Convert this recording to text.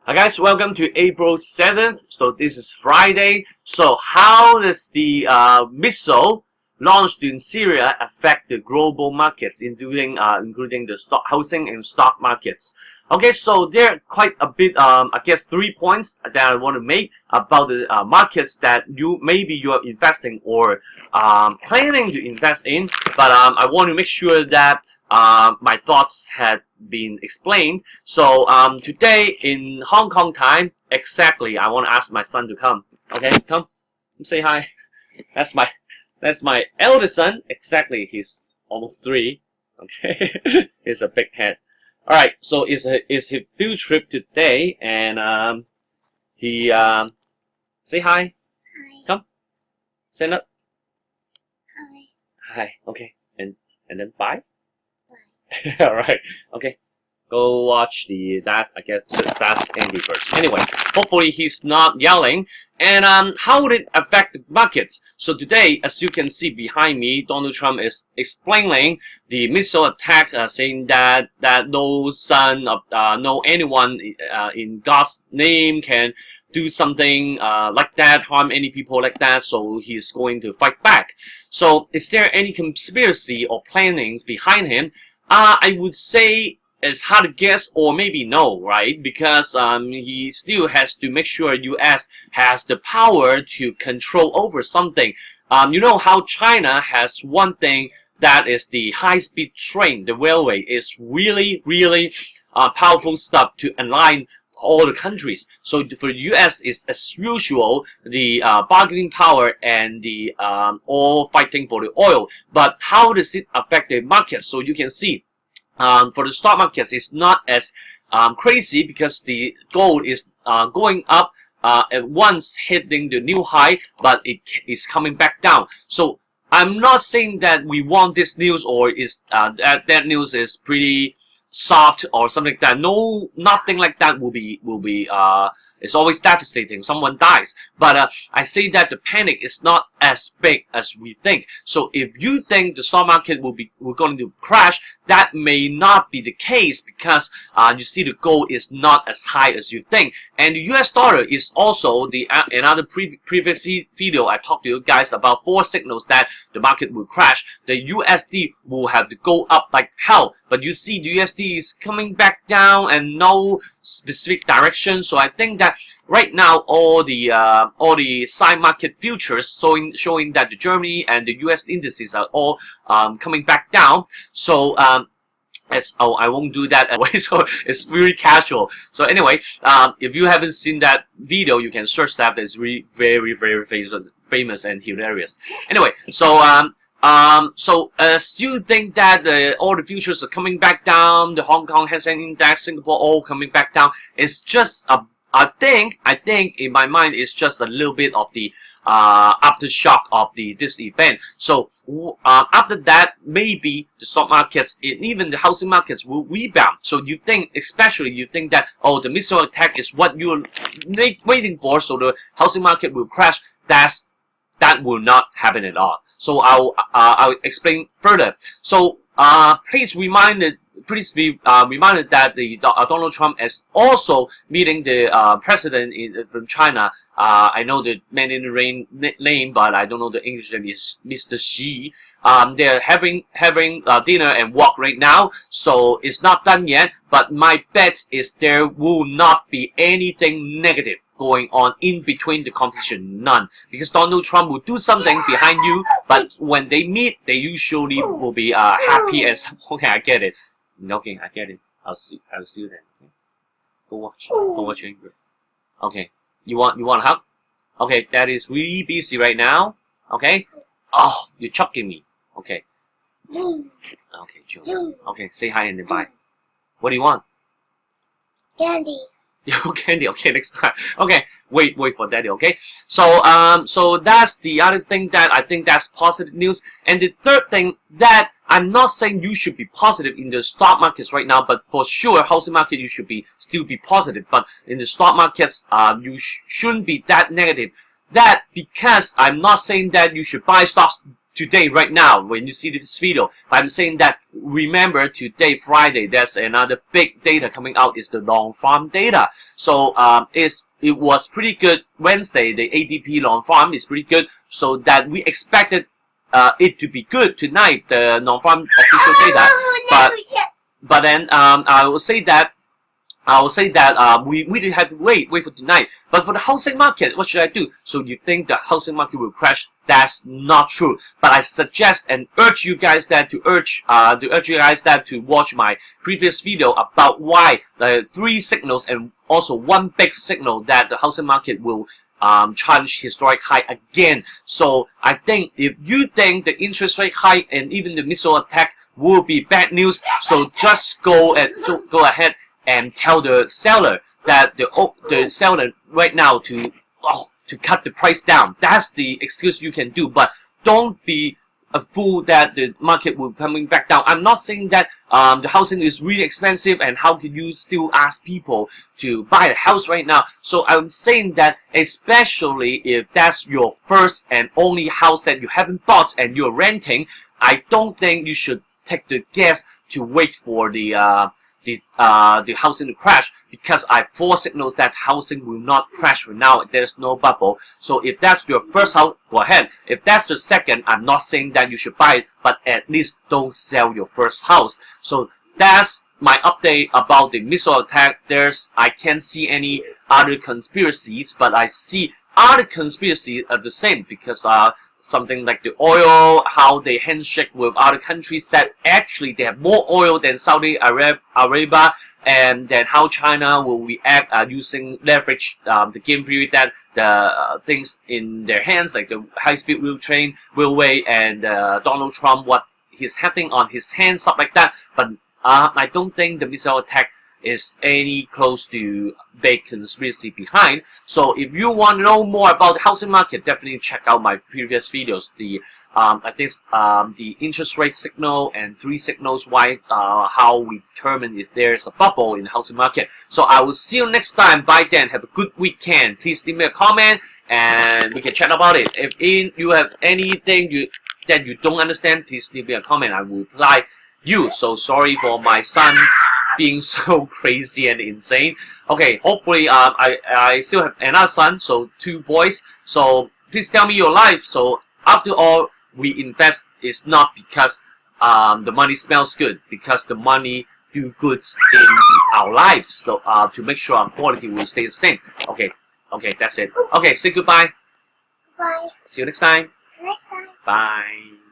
Hi guys, welcome to April 7th. So this is Friday. So how does the missile launched in Syria affect the global markets, including the housing and stock markets? Okay, so there are quite a bit, I guess 3 points that I want to make about the markets that maybe you are investing or planning to invest in. But I want to make sure that my thoughts had been explained. So today in Hong Kong time, exactly, I want to ask my son to come. Okay, come say hi. That's my eldest son. Exactly, he's almost 3. Okay, he's a big head. All right, so it's his field trip today, and he say hi. Hi. Come, stand up. Hi. Hi. Okay, and then bye. Bye. All right. Okay. Go watch I guess that's Andy first. Anyway, hopefully he's not yelling. And how would it affect the markets? So today, as you can see behind me, Donald Trump is explaining the missile attack, saying that no son of no anyone in God's name can do something like that, harm any people like that. So he's going to fight back. So is there any conspiracy or plannings behind him? I would say it's hard to guess, or maybe no, right? Because he still has to make sure US has the power to control over something. You know how China has one thing that is the high-speed train, the railway is really powerful stuff to align all the countries. So for US is as usual the bargaining power and the all fighting for the oil. But how does it affect the market? So you can see for the stock markets, it's not as crazy because the gold is going up at once, hitting the new high, but it is coming back down. So I'm not saying that we want this news or is that news is pretty soft or something like that. No, nothing like that will be it's always devastating. Someone dies, but I say that the panic is not as big as we think. So if you think the stock market we're going to crash, that may not be the case because you see the gold is not as high as you think, and the US dollar is also the another previous video I talked to you guys about 4 signals that the market will crash. The USD will have to go up like hell, but you see the USD is coming back down and no specific direction. So I think that right now all the side market futures showing that the Germany and the US indices are all coming back down. So I won't do that anyway, so it's really casual. So anyway, if you haven't seen that video, you can search that. It's really very famous and hilarious. Anyway, so so as you think that all the futures are coming back down, the Hong Kong Hang Seng Index, Singapore all coming back down, it's just a I think in my mind it's just a little bit of the aftershock of this event. So after that, maybe the stock markets and even the housing markets will rebound. So you think, especially you think that the missile attack is what you're waiting for, so the housing market will crash. That will not happen at all. So I'll explain further. So please be reminded that Donald Trump is also meeting the president from China. I know the Mandarin name, but I don't know the English name is Mr. Xi. They're having dinner and walk right now, so it's not done yet. But my bet is there will not be anything negative going on in between the competition, none, because Donald Trump will do something behind you, but when they meet, they usually will be happy as okay, I get it. Okay, I get it. I'll see you then. Okay? Go watch Angry. Okay, you want a hug? Okay, Dad is really busy right now. Okay. Oh, you're choking me. Okay. Okay, Joe. Okay, say hi and then bye. What do you want? Candy. Candy. Okay, next time. Okay, wait for Daddy. Okay, so so that's the other thing that I think that's positive news. And the third thing that I'm not saying you should be positive in the stock markets right now, but for sure housing market you should still be positive. But in the stock markets, you shouldn't be that negative. That because I'm not saying that you should buy stocks today, right now, when you see this video. But I'm saying that remember today, Friday, there's another big data coming out. Is the long farm data. So it was pretty good Wednesday. The ADP long farm is pretty good. So that we expected it to be good tonight. The long farm official data. But then I will say that we didn't have to wait for tonight. But for the housing market, what should I do? So you think the housing market will crash? That's not true. But I suggest and urge you guys that to watch my previous video about why the 3 signals and also 1 big signal that the housing market will challenge historic high again. So I think if you think the interest rate hike and even the missile attack will be bad news, so just go ahead and tell the seller that the seller right now to cut the price down. That's the excuse you can do, but don't be a fool that the market will coming back down. I'm not saying that the housing is really expensive and how can you still ask people to buy a house right now. So I'm saying that especially if that's your first and only house that you haven't bought and you're renting, I don't think you should take the guess to wait for the housing to crash, because I have 4 signals that housing will not crash for now. There's no bubble. So if that's your first house, go ahead. If that's the second, I'm not saying that you should buy it, but at least don't sell your first house. So that's my update about the missile attack. I can't see any other conspiracies, but I see other conspiracies are the same, because something like the oil, how they handshake with other countries that actually they have more oil than Saudi Arabia, and then how China will react using leverage the game theory that the things in their hands, like the high-speed railway, and Donald Trump, what he's having on his hands, stuff like that. But I don't think the missile attack is any close to big conspiracy behind. So if you want to know more about the housing market, definitely check out my previous videos. The interest rate signal and 3 signals why how we determine if there's a bubble in the housing market. So I will see you next time. Bye then. Have a good weekend. Please leave me a comment and we can chat about it. If you have anything that you don't understand, please leave me a comment. I will reply you. So sorry for my son being so crazy and insane. Okay, hopefully I still have another son, so 2 boys. So please tell me your life. So after all, we invest is not because the money smells good, because the money do good in our lives. So to make sure our quality will stay the same. Okay, that's it. Okay, say goodbye. Bye. See you next time. See you next time. Bye.